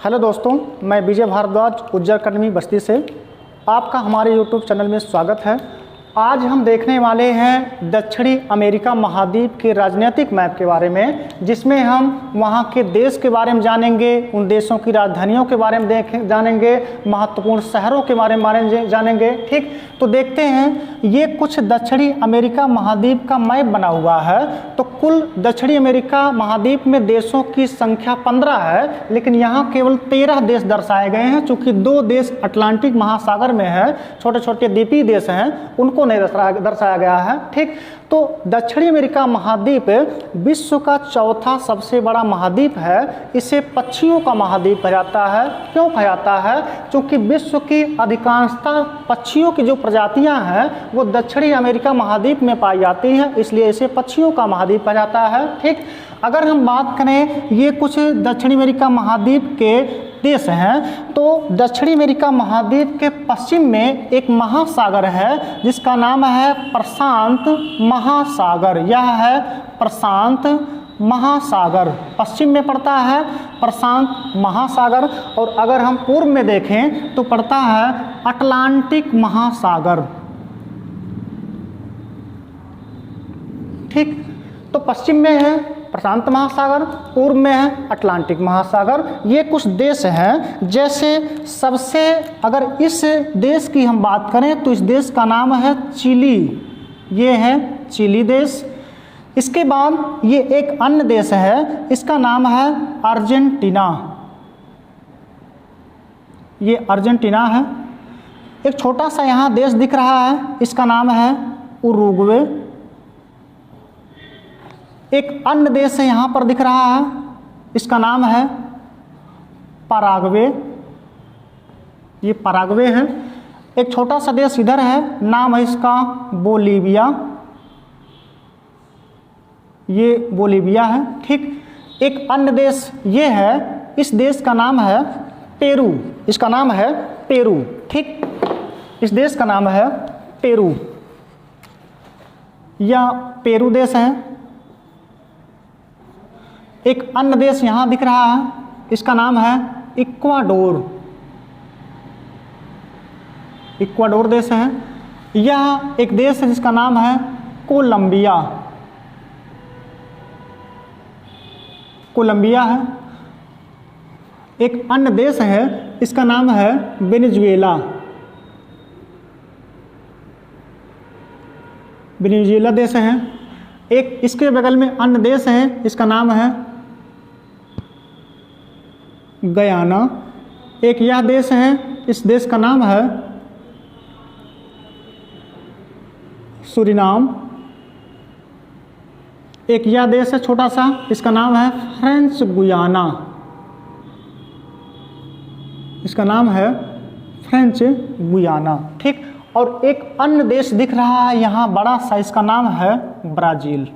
Hello दोस्तों, मैं विजय भारद्वाज उज्जर अकेडमी बस्ती से आपका हमारे यूट्यूब चैनल में स्वागत है। आज हम देखने वाले हैं दक्षिणी अमेरिका महाद्वीप के राजनीतिक मैप के बारे में, जिसमें हम वहाँ के देश के बारे में जानेंगे, उन देशों की राजधानियों के बारे में जानेंगे, महत्वपूर्ण शहरों के बारे में जानेंगे। ठीक, तो देखते हैं ये कुछ दक्षिणी अमेरिका महाद्वीप का मैप बना हुआ है। तो कुल दक्षिणी अमेरिका महाद्वीप में देशों की संख्या 15 है, लेकिन यहाँ केवल 13 देश दर्शाए गए हैं। चूँकि 2 देश अटलांटिक महासागर में है, छोटे छोटे द्वीपीय देश हैं, उनको नहीं दर्शाया गया है। ठीक, तो दक्षिणी अमेरिका महाद्वीप विश्व का चौथा सबसे बड़ा महाद्वीप है। इसे पक्षियों का महाद्वीप कहा जाता है। क्यों कहा जाता है? क्योंकि विश्व की अधिकांशतः पक्षियों की जो प्रजातियां हैं वो दक्षिणी अमेरिका महाद्वीप में पाई जाती हैं, इसलिए इसे पक्षियों का महाद्वीप कहा जाता है। ठीक, अगर हम बात करें ये कुछ दक्षिणी अमेरिका महाद्वीप के देश हैं, तो दक्षिणी अमेरिका महाद्वीप के पश्चिम में एक महासागर है जिसका नाम है प्रशांत महासागर। यह है प्रशांत महासागर, पश्चिम में पड़ता है प्रशांत महासागर। और अगर हम पूर्व में देखें तो पड़ता है अटलांटिक महासागर। ठीक, तो पश्चिम में है प्रशांत महासागर, पूर्व में है अटलांटिक महासागर। ये कुछ देश हैं, जैसे सबसे अगर इस देश की हम बात करें तो इस देश का नाम है चिली। ये है चिली देश। इसके बाद ये एक अन्य देश है, इसका नाम है अर्जेंटीना। ये अर्जेंटीना है। एक छोटा सा यहाँ देश दिख रहा है, इसका नाम है उरुग्वे। एक अन्य देश है यहाँ पर दिख रहा है, इसका नाम है पराग्वे। ये पराग्वे है। एक छोटा सा देश इधर है, नाम है इसका बोलीविया। ये बोलीविया है। ठीक, एक अन्य देश ये है, इस देश का नाम है पेरू। इसका नाम है पेरू। ठीक, इस देश का नाम है पेरू। यह पेरू देश है। एक अन्य देश यहाँ दिख रहा है, इसका नाम है इक्वाडोर। इक्वाडोर देश है। यह एक देश है जिसका नाम है कोलंबिया। कोलंबिया है। एक अन्य देश है, इसका नाम है वेनेजुएला। वेनेजुएला देश है। एक इसके बगल में अन्य देश है, इसका नाम है गयाना। एक यह देश है, इस देश का नाम है सूरीनाम। एक यह देश है छोटा सा, इसका नाम है फ्रेंच गुयाना। इसका नाम है फ्रेंच गुयाना। ठीक, और एक अन्य देश दिख रहा है यहाँ बड़ा सा, इसका नाम है ब्राज़ील।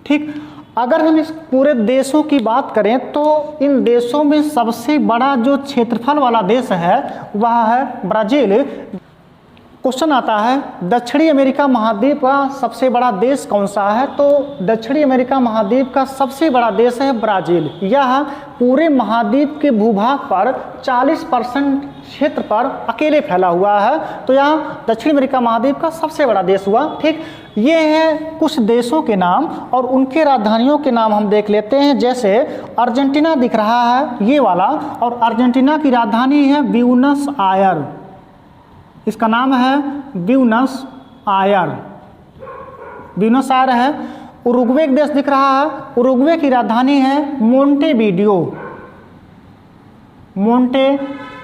ठीक, अगर हम इस पूरे देशों की बात करें तो इन देशों में सबसे बड़ा जो क्षेत्रफल वाला देश है वह है ब्राज़ील। क्वेश्चन आता है दक्षिणी अमेरिका महाद्वीप का सबसे बड़ा देश कौन सा है? तो दक्षिणी अमेरिका महाद्वीप का सबसे बड़ा देश है ब्राज़ील। यह पूरे महाद्वीप के भूभाग पर 40% क्षेत्र पर अकेले फैला हुआ है, तो यह दक्षिणी अमेरिका महाद्वीप का सबसे बड़ा देश हुआ। ठीक, ये हैं कुछ देशों के नाम और उनके राजधानियों के नाम हम देख लेते हैं। जैसे अर्जेंटीना दिख रहा है ये वाला, और अर्जेंटीना की राजधानी है ब्यूनस आयर। इसका नाम है ब्यूनस आयर। ब्यूनस आयर है। उरुग्वे एक देश दिख रहा है, उरुग्वे की राजधानी है मोंटेवीडियो। मोंटेवीडियो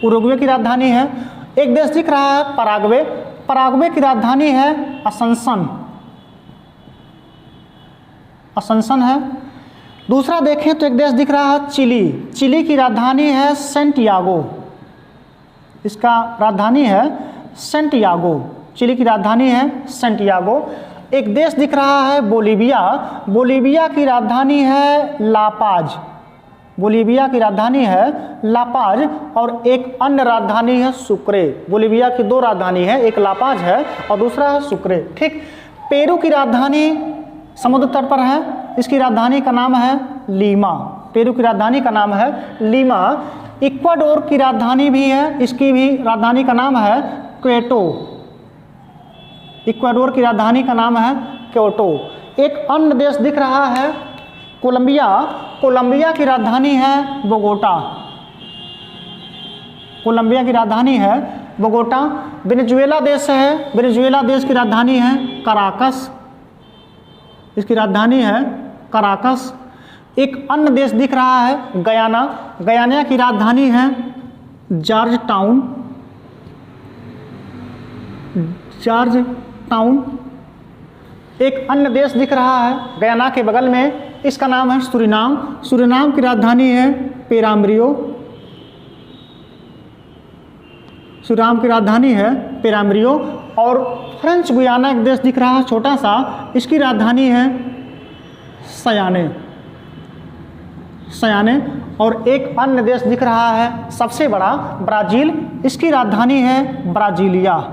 उरुग्वे की राजधानी है। एक देश दिख रहा है पराग्वे। पराग्वे की राजधानी है असंसन। असंसन है। दूसरा देखें तो एक देश दिख रहा है चिली। चिली की राजधानी है सेंटियागो। इसका राजधानी है सेंटियागो। चिली की राजधानी है सेंटियागो। एक देश दिख रहा है बोलीविया। बोलीविया की राजधानी है लापाज। बोलीविया की राजधानी है लापाज। और एक अन्य राजधानी है सुक्रे। बोलीविया की 2 राजधानी है, एक लापाज है और दूसरा है सुक्रे। ठीक, पेरू की राजधानी समुद्र तट पर है, इसकी राजधानी का नाम है लीमा। पेरू की राजधानी का नाम है लीमा। इक्वाडोर की राजधानी भी है, इसकी भी राजधानी का नाम है क्वेटो। इक्वाडोर की राजधानी का नाम है क्योटो। एक अन्य देश दिख रहा है कोलंबिया। कोलंबिया की राजधानी है बोगोटा। कोलंबिया की राजधानी है बोगोटा। वेनेजुएला देश है, वेनेजुएला देश की राजधानी है कराकस। इसकी राजधानी है कराकस। एक अन्य देश दिख रहा है गयाना। गयाना की राजधानी है जॉर्ज टाउन। George town. एक अन्य देश दिख रहा है गयाना के बगल में, इसका नाम है सूरीनाम। सूरीनाम की राजधानी है पेराम्ब्रियो। सूरीनाम की राजधानी है पेराम्ब्रियो। और फ्रेंच गुयाना एक देश दिख रहा है छोटा सा, इसकी राजधानी है सयाने। सयाने। और एक अन्य देश दिख रहा है सबसे बड़ा ब्राज़ील, इसकी राजधानी है ब्राज़ीलिया।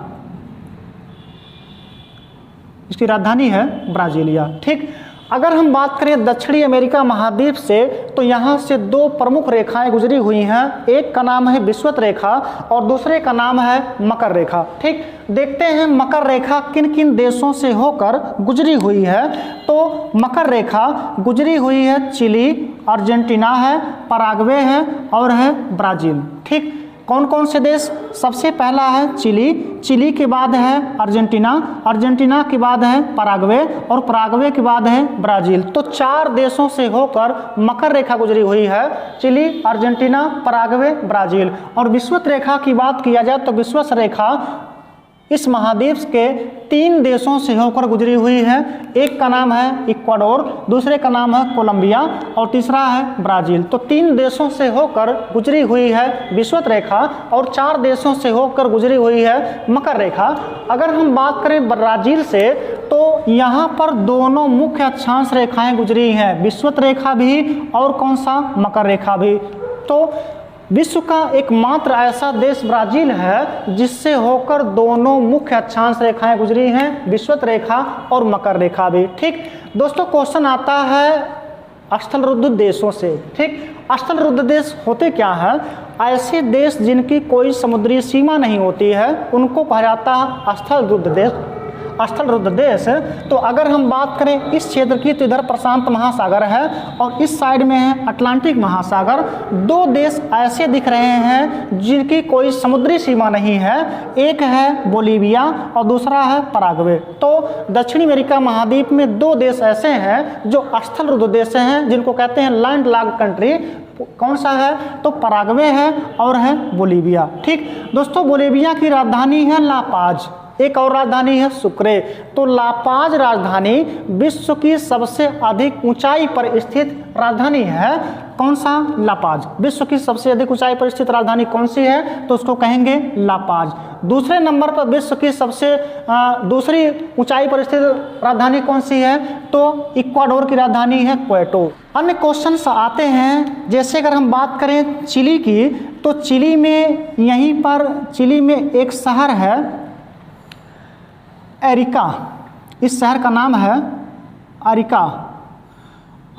इसकी राजधानी है ब्राज़ीलिया। ठीक, अगर हम बात करें दक्षिणी अमेरिका महाद्वीप से, तो यहाँ से दो प्रमुख रेखाएं गुजरी हुई हैं। एक का नाम है विषुवत रेखा और दूसरे का नाम है मकर रेखा। ठीक, देखते हैं मकर रेखा किन किन देशों से होकर गुजरी हुई है। तो मकर रेखा गुजरी हुई है चिली, अर्जेंटीना है, पराग्वे है और है ब्राज़ील। ठीक, कौन कौन से देश? सबसे पहला है चिली, चिली के बाद है अर्जेंटीना, अर्जेंटीना के बाद है पराग्वे और पराग्वे के बाद है ब्राज़ील। तो 4 देशों से होकर मकर रेखा गुजरी हुई है, चिली, अर्जेंटीना, पराग्वे, ब्राज़ील। और विषुवत रेखा की बात किया जाए तो विषुवत रेखा इस महाद्वीप के 3 देशों से होकर गुजरी हुई है। एक का नाम है इक्वाडोर, दूसरे का नाम है कोलंबिया और तीसरा है ब्राज़ील। तो 3 देशों से होकर गुजरी हुई है विषुवत रेखा और 4 देशों से होकर गुजरी हुई है मकर रेखा। अगर हम बात करें ब्राज़ील से, तो यहाँ पर दोनों मुख्य अक्षांश रेखाएं गुजरी हैं, विषुवत रेखा भी और कौन सा, मकर रेखा भी। तो विश्व का एकमात्र ऐसा देश ब्राज़ील है जिससे होकर दोनों मुख्य अक्षांश रेखाएं गुजरी हैं, विषुवत रेखा और मकर रेखा भी। ठीक दोस्तों, क्वेश्चन आता है स्थलरुद्ध देशों से। ठीक, स्थलरुद्ध देश होते क्या है? ऐसे देश जिनकी कोई समुद्री सीमा नहीं होती है उनको कहा जाता है स्थलरुद्ध देश। स्थलरुद्ध देश। तो अगर हम बात करें इस क्षेत्र की, तो इधर प्रशांत महासागर है और इस साइड में है अटलांटिक महासागर। 2 देश ऐसे दिख रहे हैं जिनकी कोई समुद्री सीमा नहीं है, एक है बोलीविया और दूसरा है पराग्वे। तो दक्षिणी अमेरिका महाद्वीप में 2 देश ऐसे हैं जो स्थलरुद्ध देश हैं, जिनको कहते हैं लैंड लॉक्ड कंट्री। कौन सा है? तो पराग्वे है और है बोलीविया। ठीक दोस्तों, बोलीविया की राजधानी है लापाज, एक और राजधानी है सुक्रे। तो लापाज राजधानी विश्व की सबसे अधिक ऊंचाई पर स्थित राजधानी है। कौन सा? लापाज। विश्व की सबसे अधिक ऊंचाई पर स्थित राजधानी कौन सी है? तो उसको कहेंगे लापाज। दूसरे नंबर पर विश्व की सबसे दूसरी ऊंचाई पर स्थित राजधानी कौन सी है? तो इक्वाडोर की राजधानी है क्वेटो। अन्य क्वेश्चन आते हैं, जैसे अगर हम बात करें चिली की, तो चिली में यहीं पर चिली में एक शहर है एरिका। इस शहर का नाम है अरिका।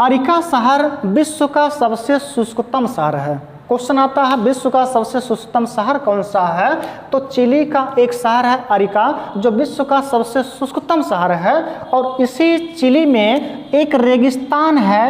अरिका शहर विश्व का सबसे शुष्कतम शहर है। क्वेश्चन आता है विश्व का सबसे शुष्कतम शहर कौन सा है? तो चिली का एक शहर है अरिका जो विश्व का सबसे शुष्कतम शहर है। और इसी चिली में एक रेगिस्तान है,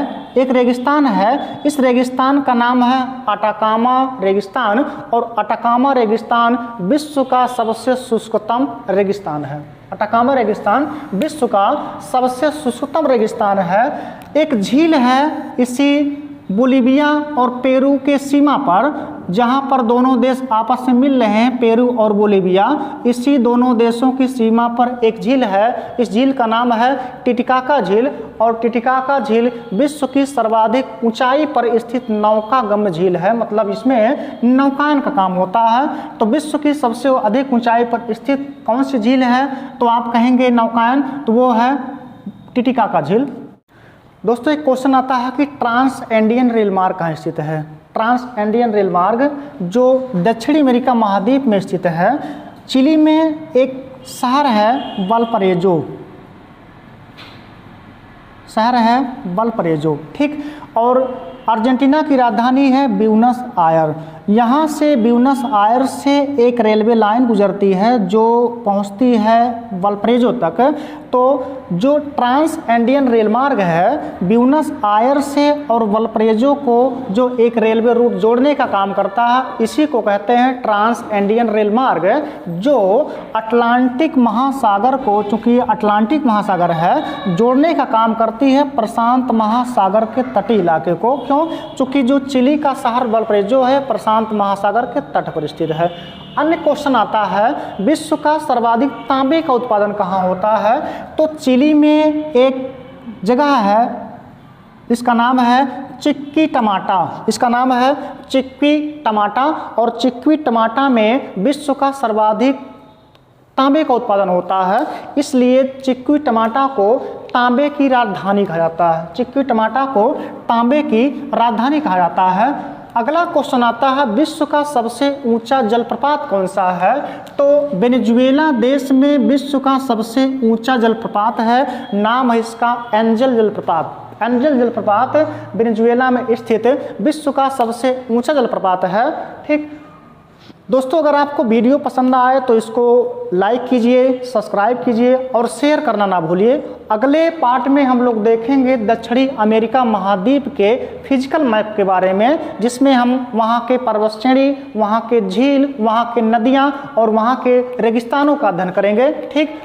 इस रेगिस्तान का नाम है अटाकामा रेगिस्तान। और अटाकामा रेगिस्तान विश्व का सबसे शुष्कतम रेगिस्तान है। अटाकामा रेगिस्तान विश्व का सबसे शुष्कतम रेगिस्तान है। एक झील है इसी बोलीविया और पेरू के सीमा पर, जहां पर दोनों देश आपस में मिल रहे हैं, पेरू और बोलीविया। इसी दोनों देशों की सीमा पर एक झील है, इस झील का नाम है टिटिकाका झील। और टिटिकाका झील विश्व की सर्वाधिक ऊंचाई पर स्थित नौकागम्य झील है, मतलब इसमें नौकायन का काम होता है। तो विश्व की सबसे अधिक ऊंचाई पर स्थित कौन सी झील है? तो आप कहेंगे नौकायन, तो वो है टिटिकाका झील। दोस्तों, एक क्वेश्चन आता है कि ट्रांस एंडियन रेल मार्ग कहाँ स्थित है? ट्रांस एंडियन रेल मार्ग जो दक्षिणी अमेरिका महाद्वीप में स्थित है, चिली में एक शहर है वालपरेजो। शहर है वल्परेजो, ठीक। और अर्जेंटीना की राजधानी है ब्यूनस आयर। यहाँ से ब्यूनस आयर से एक रेलवे लाइन गुजरती है जो पहुँचती है वल्परेजो तक। तो जो ट्रांस एंडियन रेल मार्ग है ब्यूनस आयर से और वल्परेजो को जो एक रेलवे रूट जोड़ने का काम करता है, इसी को कहते हैं ट्रांस एंडियन रेल मार्ग, जो अटलांटिक महासागर को, चूँकि अटलांटिक महासागर है, जोड़ने का काम करती है प्रशांत महासागर के तटीय इलाके को। क्यों? चूँकि जो चिली का शहर वल्परेजो है प्रशांत महासागर के तट पर स्थित है। अन्य क्वेश्चन आता है विश्व का सर्वाधिक तांबे का उत्पादन कहाँ होता है? तो चिली में एक जगह है, इसका नाम है चिक्वीटमाटा। इसका नाम है चिक्वीटमाटा, और चिक्वीटमाटा में विश्व का सर्वाधिक तांबे का उत्पादन होता है, इसलिए चिक्वीटमाटा को तांबे की राजधानी कहा जाता है। चिक्वीटमाटा को तांबे की राजधानी कहा जाता है। अगला क्वेश्चन आता है विश्व का सबसे ऊंचा जलप्रपात कौन सा है? तो वेनेजुएला देश में विश्व का सबसे ऊंचा जलप्रपात है, नाम है इसका एंजल जलप्रपात। एंजल जलप्रपात वेनेजुएला में स्थित विश्व का सबसे ऊंचा जलप्रपात है, ठीक। दोस्तों, अगर आपको वीडियो पसंद आए तो इसको लाइक कीजिए, सब्सक्राइब कीजिए और शेयर करना ना भूलिए। अगले पार्ट में हम लोग देखेंगे दक्षिणी अमेरिका महाद्वीप के फिजिकल मैप के बारे में, जिसमें हम वहाँ के पर्वत श्रेणी, वहाँ के झील, वहाँ के नदियाँ और वहाँ के रेगिस्तानों का अध्ययन करेंगे, ठीक।